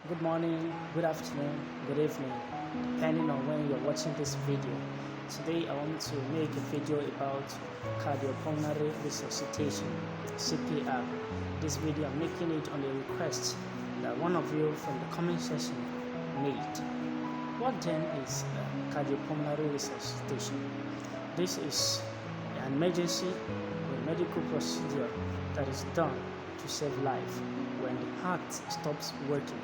Good morning, good afternoon, good evening, depending on when you're watching this video. Today I want to make a video about cardiopulmonary resuscitation, CPR. This video I'm making it on a request that one of you from the comment section made. What then is cardiopulmonary resuscitation? This is an emergency or medical procedure that is done to save life when the heart stops working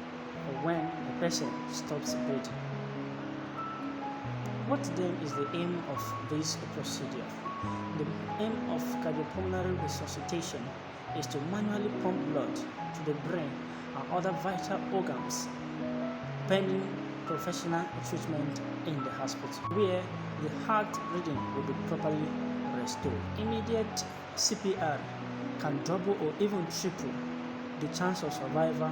or when the person stops breathing. What then is the aim of this procedure? The aim of cardiopulmonary resuscitation is to manually pump blood to the brain and other vital organs pending professional treatment in the hospital, where the heart rhythm will be properly restored. Immediate CPR can double or even triple the chance of survival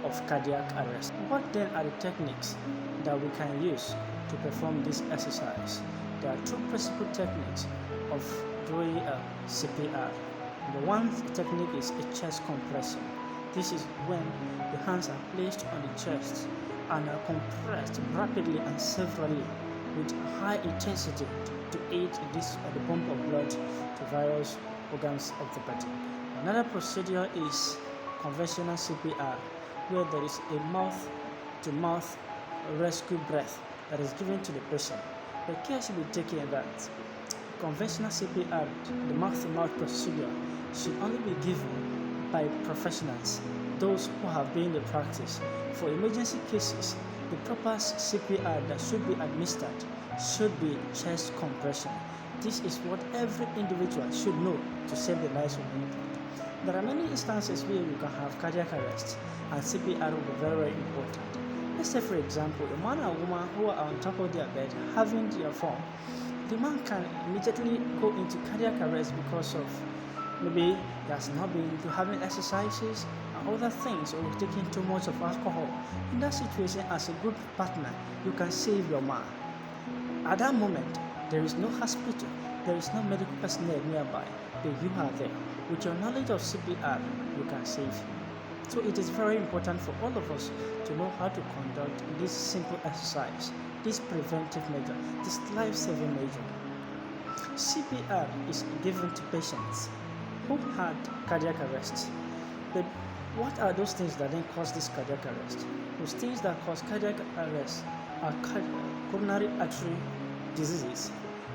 of cardiac arrest. What then are the techniques that we can use to perform this exercise? There are two principal techniques of doing CPR. The one technique is a chest compression. This is when the hands are placed on the chest and are compressed rapidly and severally with high intensity to aid the pump of blood to various organs of the body. Another procedure is conventional CPR, where there is a mouth-to-mouth rescue breath that is given to the patient. The care should be taken that conventional CPR, the mouth-to-mouth procedure, should only be given by professionals, those who have been in the practice. For emergency cases, the proper CPR that should be administered should be chest compression. This is what every individual should know to save the lives of many people. There are many instances where you can have cardiac arrest and CPR will be very, very important. Let's say, for example, a man and woman who are on top of their bed having their fall. The man can immediately go into cardiac arrest because of maybe he has not been to having exercises and other things, or taking too much of alcohol. In that situation, as a good partner, you can save your man. At that moment, there is no hospital, there is no medical personnel nearby, but you are there. With your knowledge of CPR, you can save him. So it is very important for all of us to know how to conduct this simple exercise, this preventive measure, this life-saving measure. CPR is given to patients who had cardiac arrest. But what are those things that then cause this cardiac arrest? Those things that cause cardiac arrest are coronary artery diseases,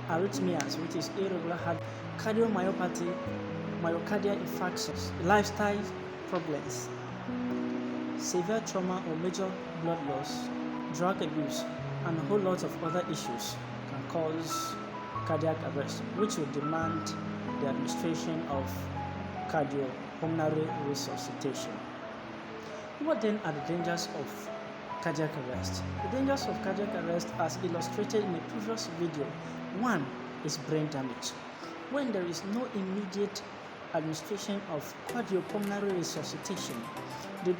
arrhythmias, which is irregular heart, cardiomyopathy, myocardial infarctions, lifestyle problems, severe trauma or major blood loss, drug abuse, and a whole lot of other issues can cause cardiac arrest, which will demand the administration of cardiopulmonary resuscitation. What then are the dangers of cardiac arrest? The dangers of cardiac arrest, as illustrated in a previous video, one is brain damage. When there is no immediate administration of cardiopulmonary resuscitation, the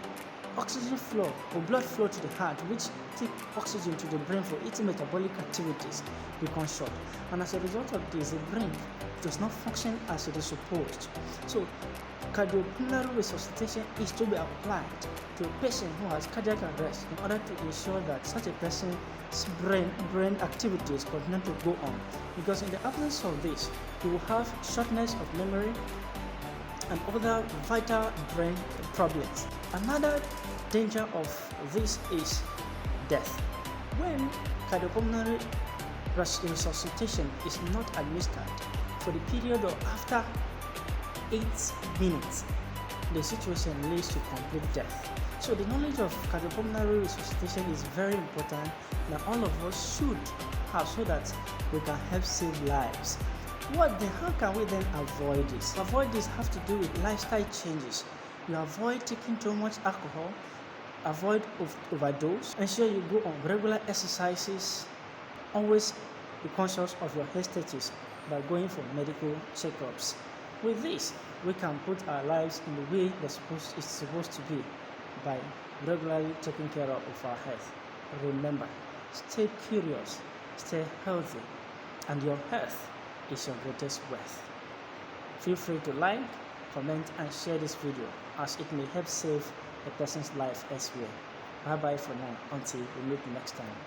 oxygen flow or blood flow to the heart, which take oxygen to the brain for its metabolic activities, becomes short, and as a result of this, the brain does not function as it is supposed. So cardiopulmonary resuscitation is to be applied to a patient who has cardiac arrest in order to ensure that such a person's brain activities continue to go on, because in the absence of this, you will have shortness of memory and other vital brain problems. Another danger of this is death. When cardiopulmonary resuscitation is not administered for the period of after 8 minutes, the situation leads to complete death. So the knowledge of cardiopulmonary resuscitation is very important that all of us should have, so that we can help save lives. How can we then avoid this? To avoid this has to do with lifestyle changes. You avoid taking too much alcohol, avoid overdose, ensure you go on regular exercises, always be conscious of your health status by going for medical checkups. With this, we can put our lives in the way it's supposed to be by regularly taking care of our health. Remember, stay curious, stay healthy, and your health is your greatest wealth. Feel free to like, comment, and share this video, as it may help save a person's life elsewhere. Bye bye for now until we meet next time.